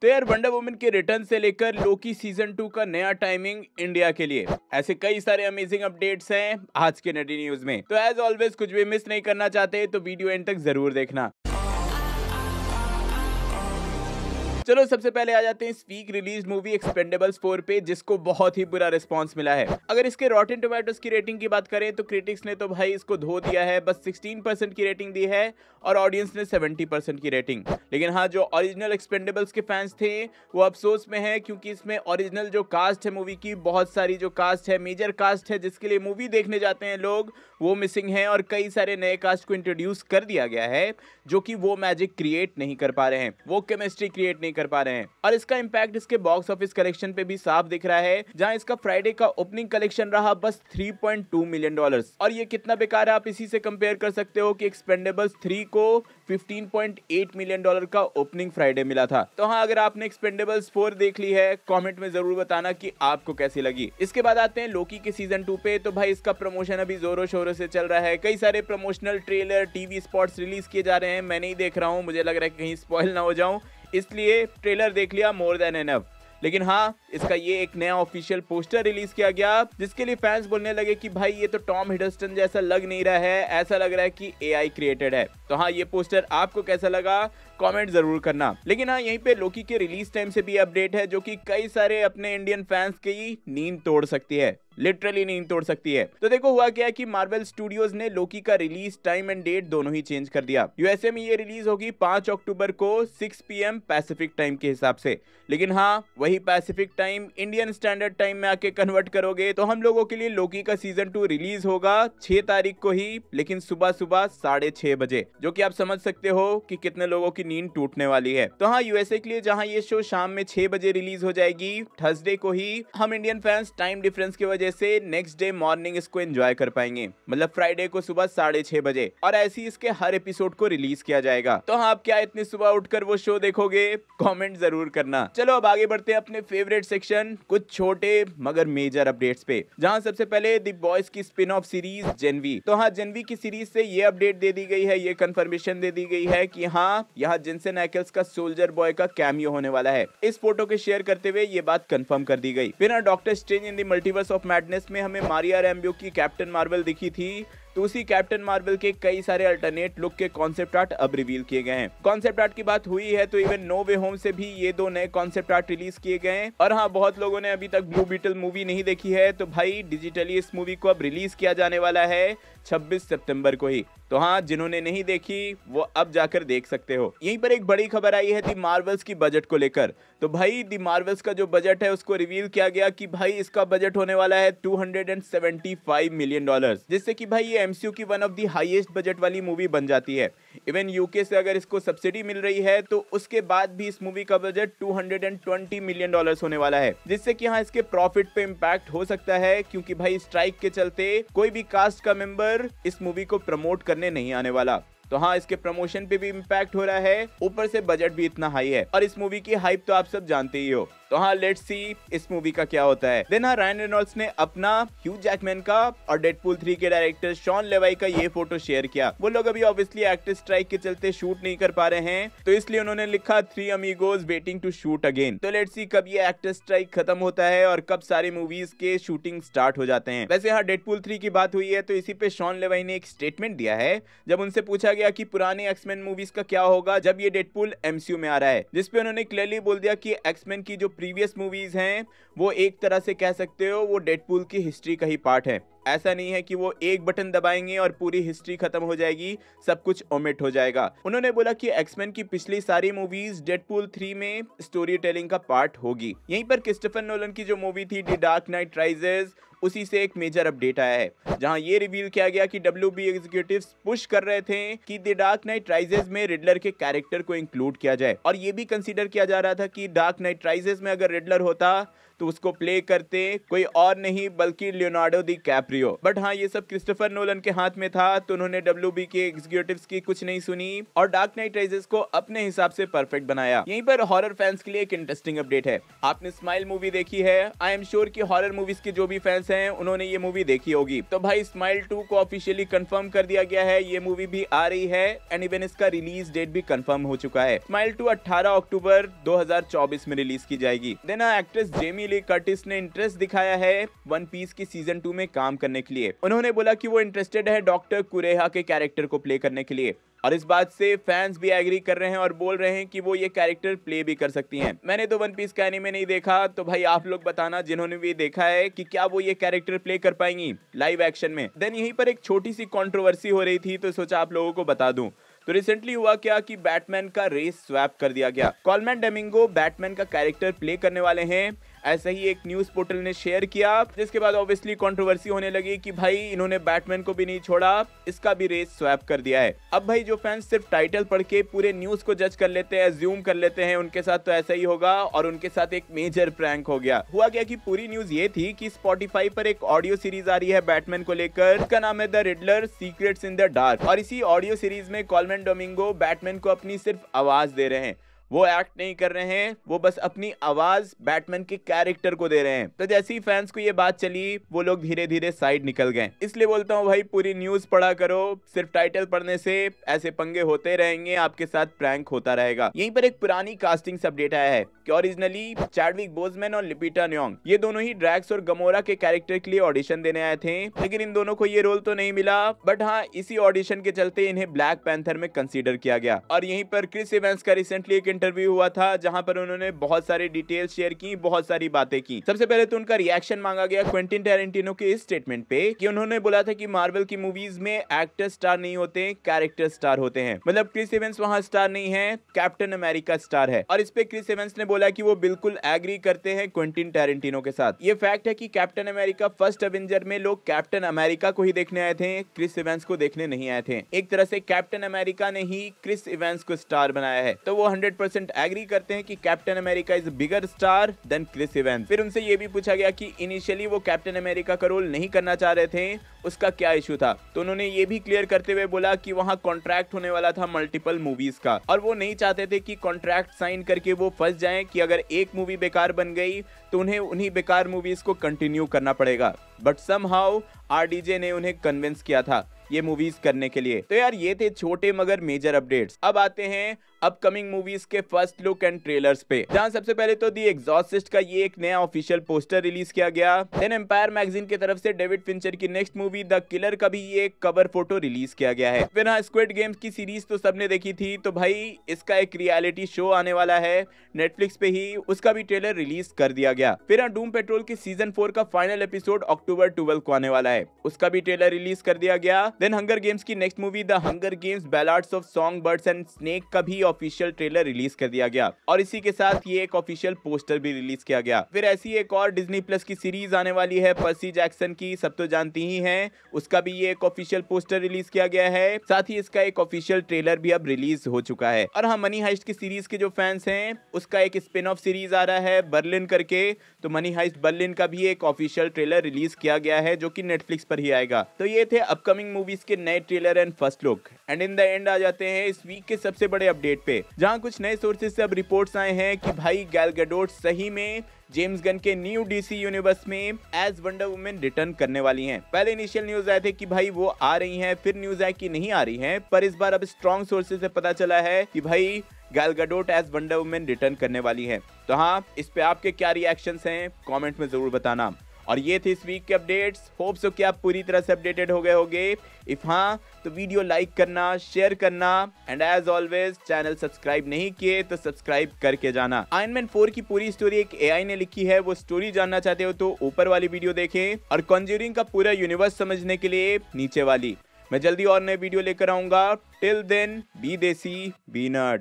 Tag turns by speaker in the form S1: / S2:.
S1: तो यार wonder woman के रिटर्न से लेकर लोकी सीजन 2 का नया टाइमिंग इंडिया के लिए, ऐसे कई सारे अमेजिंग अपडेट्स हैं आज के नटी न्यूज में। तो एज ऑलवेज कुछ भी मिस नहीं करना चाहते तो वीडियो एंड तक जरूर देखना। चलो सबसे पहले आ जाते हैं इस वीक रिलीज मूवी एक्सपेंडेबल्स 4 पे, जिसको बहुत ही बुरा रिस्पांस मिला है। अगर इसके रॉटेन टोमेटोज की रेटिंग की बात करें तो क्रिटिक्स ने तो भाई इसको धो दिया है, बस 16% की रेटिंग दी है और ऑडियंस ने 70% की रेटिंग। लेकिन हाँ, जो ओरिजिनल एक्सपेंडेबल्स के फैंस थे वो अफसोस में है, क्योंकि इसमें ओरिजिनल जो कास्ट है मूवी की, बहुत सारी जो कास्ट है, मेजर कास्ट है जिसके लिए मूवी देखने जाते हैं लोग, वो मिसिंग है और कई सारे नए कास्ट को इंट्रोड्यूस कर दिया गया है जो कि वो मैजिक क्रिएट नहीं कर पा रहे हैं, वो केमिस्ट्री क्रिएट नहीं कर पा रहे हैं। और इसका इंपैक्ट इसके बॉक्स ऑफिस कलेक्शन पे भी साफ दिख रहा है, जहां इसका फ्राइडे का ओपनिंग कलेक्शन रहा बस $3.2 मिलियन। और ये कितना बेकार है आप इसी से कंपेयर कर सकते हो कि एक्सपेंडेबल्स 3 को $15.8 मिलियन का ओपनिंग फ्राइडे मिला था। तो हाँ, अगर आपने एक्सपेंडेबल्स 4 देख ली है, कमेंट में जरूर बताना कि आपको कैसी लगी। इसके बाद आते हैं लोकी के सीजन 2 पे। तो भाई इसका प्रमोशन अभी जोरों शोरों से चल रहा है, कई सारे promotional trailer, TV spots release किए जा रहे हैं। मैं नहीं देख रहा हूँ, मुझे लग रहा है कहीं स्पॉइल ना हो जाऊं, इसलिए ट्रेलर देख लिया, मोर देन एनफ। लेकिन हाँ, इसका ये एक नया ऑफिशियल पोस्टर रिलीज किया गया, जिसके लिए फैंस बोलने लगे कि भाई ये तो टॉम हिडलस्टन जैसा लग नहीं रहा है, ऐसा लग रहा है कि एआई क्रिएटेड है। तो हाँ, ये पोस्टर आपको कैसा लगा कमेंट जरूर करना। लेकिन हाँ, यहीं पे लोकी के रिलीज टाइम से भी अपडेट है, जो कि कई सारे अपने इंडियन फैंस की नींद तोड़ सकती है, लिटरली नींद तोड़ सकती है। तो देखो हुआ क्या है कि मार्वल स्टूडियोज ने लोकी का रिलीज टाइम एंड डेट दोनों ही चेंज कर दिया। यूएसए में ये रिलीज होगी 5 अक्टूबर को 6 PM पैसिफिक टाइम के हिसाब से। लेकिन हाँ, वही Pacific time Indian standard time में आके कन्वर्ट करोगे तो हम लोगों के लिए लोकी का सीजन 2 रिलीज होगा 6 तारीख को ही, लेकिन सुबह सुबह 6:30 बजे, जो कि आप समझ सकते हो कि कितने लोगों की नींद टूटने वाली है। तो हाँ, यूएसए के लिए जहां ये शो शाम में 6 बजे रिलीज हो जाएगी थर्सडे को ही, हम इंडियन फैंस टाइम डिफरेंस की वजह से नेक्स्ट डे मॉर्निंग इसको एंजॉय कर पाएंगे, मतलब फ्राइडे को सुबह 6:30 बजे। और ऐसे ही इसके हर एपिसोड को रिलीज किया जाएगा। तो हाँ, आप क्या इतनी सुबह उठकर वो शो देखोगे? कमेंट जरूर करना। चलो अब आगे बढ़ते हैं अपने फेवरेट सेक्शन, कुछ छोटे मगर मेजर अपडेट्स पे, जहां सबसे पहले द बॉयज की स्पिन ऑफ सीरीज जेनवी। तो हाँ, जेनवी की सीरीज से ये अपडेट दे दी गई है, ये कंफर्मेशन दे दी गई है कि हाँ, यहाँ जेनसेन एक्सेल का सोल्जर बॉय का कैमियो होने वाला है। इस फोटो के शेयर करते हुए ये बात कंफर्म कर दी गई। फिर doctor strange in the multiverse of madness में हमें मारिया रैम्बो की कैप्टन मार्वल दिखी थी, तो उसी कैप्टन मार्वल के कई सारे अल्टरनेट लुक के कॉन्सेप्ट आर्ट अब रिवील किए गए हैं। कॉन्सेप्ट आर्ट की बात हुई है तो इवन नो वे होम से भी ये 2 नए कॉन्सेप्ट आर्ट रिलीज किए गए हैं। और हाँ, बहुत लोगों ने अभी तक ब्लू बीटल मूवी नहीं देखी है, तो भाई डिजिटली इस मूवी को अब रिलीज किया जाने वाला है 26 सितंबर को ही। तो हाँ, जिन्होंने नहीं देखी वो अब जाकर देख सकते हो। यहीं पर एक बड़ी खबर आई है दी मार्वल्स की बजट को लेकर। तो भाई दी मार्वल्स का जो बजट है उसको रिवील किया गया कि भाई इसका बजट होने वाला है $275 मिलियन, जिससे कि भाई ये एमसीयू की one of the highest budget वाली मूवी बन जाती है। इवन यूके से अगर इसको सब्सिडी मिल रही है तो उसके बाद भी इस मूवी का बजट $220 मिलियन होने वाला है, जिससे कि हाँ, इसके प्रॉफिट पे इम्पैक्ट हो सकता है, क्योंकि भाई स्ट्राइक के चलते कोई भी कास्ट का मेंबर इस मूवी को प्रमोट करने नहीं आने वाला। तो हाँ, इसके प्रमोशन पे भी इम्पैक्ट हो रहा है, ऊपर से बजट भी इतना हाई है और इस मूवी की हाइप तो आप सब जानते ही हो। तो हाँ, लेट्स सी इस मूवी का क्या होता है। देन हाँ, रायन रेनॉल्ड्स ने अपना ह्यू जैकमैन का और डेडपूल 3 के डायरेक्टर शॉन लेवाई का ये फोटो शेयर किया। वो लोग अभी ऑब्वियसली एक्टर स्ट्राइक के चलते शूट नहीं कर पा रहे हैं, तो इसलिए उन्होंने लिखा 3 अमीगोज वेटिंग टू शूट अगेन। तो लेट्स सी कब ये एक्टर स्ट्राइक खत्म होता है और कब सारी मूवीज के शूटिंग स्टार्ट हो जाते हैं। वैसे हाँ, डेडपूल 3 की बात हुई है तो इसी पे शॉन लेवाई ने एक स्टेटमेंट दिया है, जब उनसे पूछा गया कि पुराने एक्समैन मूवीज का क्या होगा जब ये डेडपूल एमसीयू में आ रहा है, जिसपे उन्होंने क्लियरली बोल दिया कि एक्समैन की जो प्रीवियस मूवीज हैं वो एक तरह से कह सकते हो वो डेडपूल की हिस्ट्री का ही पार्ट है। ऐसा नहीं है कि वो एक बटन दबाएंगे और पूरी हिस्ट्री खत्म हो जाएगी, सब कुछ ओमिट हो जाएगा। उन्होंने बोला कि एक्समैन की पिछली सारी मूवीज डेडपूल 3 में स्टोरी टेलिंग का पार्ट होगी। यहीं पर क्रिस्टोफर नोलन की जो मूवी थी द डार्क नाइट राइजेस, उसी से एक मेजर अपडेट आया है, जहां ये रिवील किया गया कि WB एग्जीक्यूटिव्स पुश कर रहे थे कि द डार्क नाइट राइजेस में रिडलर के कैरेक्टर को इंक्लूड किया जाए। और ये भी कंसीडर किया जा रहा था कि डार्क नाइट राइजेस में अगर रिडलर होता तो उसको प्ले करते कोई और नहीं बल्कि Leonardo the Caprio. DiCaprio. But हाँ, ये सब क्रिस्टोफर नोलन के हाथ में था, तो उन्होंने WB के एग्जीक्यूटिव्स की कुछ नहीं सुनी और डार्क नाइट राइजेस को अपने हिसाब से परफेक्ट बनाया। यहीं पर हॉरर फैंस के लिए एक इंटरेस्टिंग अपडेट है। आपने स्माइल मूवी देखी है? आई एम श्योर कि हॉरर मूवीज के जो भी फैंस हैं उन्होंने ये मूवी देखी होगी। तो भाई स्माइल 2 को ऑफिशियली कंफर्म कर दिया गया है, ये मूवी भी आ रही है एंड इवन इसका रिलीज डेट भी कंफर्म हो चुका है। स्माइल 2 18 अक्टूबर 2024 में रिलीज की जाएगी। Then actress Jamie Lee Curtis ने इंटरेस्ट दिखाया है वन पीस की सीजन 2 में काम करने के लिए। उन्होंने बोला कि वो इंटरेस्टेड है डॉक्टर कुरेहा के कैरेक्टर को प्ले करने के लिए और इस बात से फैंस भी एग्री कर रहे हैं और बोल रहे हैं कि वो ये कैरेक्टर प्ले भी कर सकती हैं। मैंने तो वन पीस का एनीमे नहीं देखा, तो भाई आप लोग बताना जिन्होंने भी देखा है कि क्या वो ये कैरेक्टर प्ले कर पाएंगी लाइव एक्शन में। देन यहीं पर एक छोटी सी कंट्रोवर्सी हो रही थी, तो सोचा आप लोगों को बता दूं। तो रिसेंटली हुआ क्या कि बैटमैन का रेस स्वैप कर दिया गया। कॉलमैन डोमिंगो बैटमैन का कैरेक्टर प्ले करने वाले हैं, ऐसा ही एक न्यूज पोर्टल ने शेयर किया, जिसके बाद ऑब्वियसली कंट्रोवर्सी होने लगी कि भाई इन्होंने बैटमैन को भी नहीं छोड़ा, इसका भी रेस स्वैप कर दिया है। अब भाई जो फैंस सिर्फ टाइटल पढ़ के पूरे न्यूज को जज कर लेते हैं, अज्यूम कर लेते हैं, उनके साथ तो ऐसा ही होगा और उनके साथ एक मेजर प्रैंक हो गया। हुआ क्या कि पूरी न्यूज ये थी कि स्पॉटिफाई पर एक ऑडियो सीरीज आ रही है बैटमैन को लेकर, इसका नाम है the Riddler secrets in the dark और इसी ऑडियो सीरीज में कॉलमैन डोमिंगो बैटमैन को अपनी सिर्फ आवाज दे रहे हैं, वो एक्ट नहीं कर रहे हैं, वो बस अपनी आवाज बैटमैन के कैरेक्टर को दे रहे हैं। तो जैसे ही फैंस को ये बात चली, वो लोग धीरे धीरे साइड निकल गए। इसलिए बोलता हूँ भाई पूरी न्यूज पढ़ा करो, सिर्फ टाइटल पढ़ने से ऐसे पंगे होते रहेंगे, आपके साथ प्रैंक होता रहेगा। यहीं पर एक पुरानी कास्टिंग से अपडेट आया है कि ओरिजिनली चैडविक बोजमैन और लिपिटा न्योंग ये दोनों ही ड्रैक्स और गमोरा के कैरेक्टर के लिए ऑडिशन देने आए थे, लेकिन इन दोनों को ये रोल तो नहीं मिला। बट हाँ, इसी ऑडिशन के चलते इन्हें ब्लैक पैंथर में कंसीडर किया गया। और यहीं पर क्रिस इवेंस का रिसेंटली एक इंटरव्यू हुआ था, जहां पर उन्होंने बहुत सारी डिटेल्स शेयर की, बहुत सारी बातें की। सबसे पहले तो उनका रिएक्शन मांगा गया क्वेंटिन टैरेंटिनो के इस स्टेटमेंट पे कि उन्होंने बोला था कि मार्वल की मूवीज में एक्टर स्टार नहीं होते, कैरेक्टर स्टार होते हैं। मतलब क्रिस इवेंस वहां स्टार नहीं है, कैप्टन अमेरिका स्टार है। और इस पे क्रिस इवेंस ने बोला कि वो बिल्कुल एग्री करते हैं क्वेंटिन टैरेंटिनो के साथ। ये फैक्ट है कि कैप्टन अमेरिका फर्स्ट एवेंजर में लोग कैप्टन अमेरिका को ही देखने आए थे, क्रिस इवेंस को देखने नहीं आए थे। एक तरह से कैप्टन अमेरिका ने ही क्रिस इवेंस को स्टार बनाया है। तो वो 100% एग्री करते हैं कि Captain America is bigger star than Chris Evans. फिर उनसे ये भी पूछा गया कि इनिशियली वो कैप्टन अमेरिका का रोल नहीं करना चाह रहे थे, उसका क्या इशू था। तो उन्होंने ये भी क्लियर करते हुए बोला कि वहां कॉन्ट्रैक्ट होने वाला था मल्टीपल मूवीज का और वो नहीं चाहते थे कि कॉन्ट्रैक्ट साइन करके वो फंस जाएं कि अगर एक मूवी बेकार बन गई तो उन्हें उन्हीं बेकार मूवीज को कंटिन्यू करना पड़ेगा। बट समहाउ RDJ ने उन्हें कन्विंस किया था ये मूवीज करने के लिए। तो यार ये थे छोटे मगर मेजर अपडेट्स। अब आते हैं अपकमिंग मूवीज के फर्स्ट लुक एंड ट्रेलर्स पे, जहां सबसे पहले तो द एग्जॉर्सिस्ट का ये एक नया ऑफिशियल पोस्टर रिलीज किया गया। देन एम्पायर मैगजीन की तरफ से डेविड फिंचर की नेक्स्ट मूवी द किलर का भी ये एक कवर फोटो रिलीज किया गया है। फिर हाँ, स्क्विड गेम्स की सीरीज तो सबने देखी थी, तो भाई इसका एक रियलिटी शो आने वाला है नेटफ्लिक्स पे ही, उसका भी ट्रेलर रिलीज कर दिया गया। फिर हाँ, डूम पेट्रोल की सीजन 4 का फाइनल एपिसोड अक्टूबर 12 को आने वाला है, उसका भी ट्रेलर रिलीज कर दिया गया। देन हंगर गेम्स की next movie the Hunger Games Ballads of Songbirds and Snake का भी ऑफिशियल ट्रेलर रिलीज कर दिया गया और इसी के साथ ये एक ऑफिशियल पोस्टर भी रिलीज किया गया। फिर ऐसी एक और डिज्नी प्लस की सीरीज आने वाली है पर्सी जैक्सन की, सब तो जानती ही हैं, उसका भी ये एक ऑफिशियल पोस्टर रिलीज किया गया है। साथ ही इसका एक ऑफिशियल ट्रेलर भी अब रिलीज हो चुका है। और हाँ, मनी हाइस्ट की सीरीज के जो फैंस हैं, उसका एक स्पिन ऑफ सीरीज आ रहा है बर्लिन करके, तो मनी हाइस्ट बर्लिन का भी एक ऑफिशियल ट्रेलर रिलीज किया गया है जो कि नेटफ्लिक्स पर ही आएगा। तो ये थे अपकमिंग मूवीज के नए trailer and first look. And in the end आ जाते हैं इस वीक के सबसे बड़े अपडेट पे, जहां कुछ नए सोर्सेज से अब रिपोर्ट्स आए हैं कि भाई गैल गैडोट सही में जेम्स गन के न्यू DC यूनिवर्स में एज वंडर वुमन रिटर्न करने वाली हैं। पहले इनिशियल न्यूज आए थे कि भाई वो आ रही हैं, फिर न्यूज आई कि नहीं आ रही हैं, पर इस बार अब स्ट्रॉन्ग सोर्सेज से पता चला है कि भाई Gal Gadot as Wonder Woman return करने वाली है। तो हाँ, इस पे आपके क्या रिएक्शंस हैं कमेंट में जरूर बताना। और ये थे इस वीक के अपडेट्स। होप सो कि आप पूरी तरह से अपडेटेड हो गए होंगे। इफ हाँ, तो वीडियो लाइक करना, शेयर करना and as always channel subscribe नहीं किए तो सब्सक्राइब करके जाना। आयरन मैन 4 की पूरी स्टोरी एक AI ने लिखी है, वो स्टोरी जानना चाहते हो तो ऊपर वाली वीडियो देखें और कॉन्ज्यूरिंग का पूरा यूनिवर्स समझने के लिए नीचे वाली। मैं जल्दी और नए वीडियो लेकर आऊंगा। टिल देन बी देसी बी नर्ड।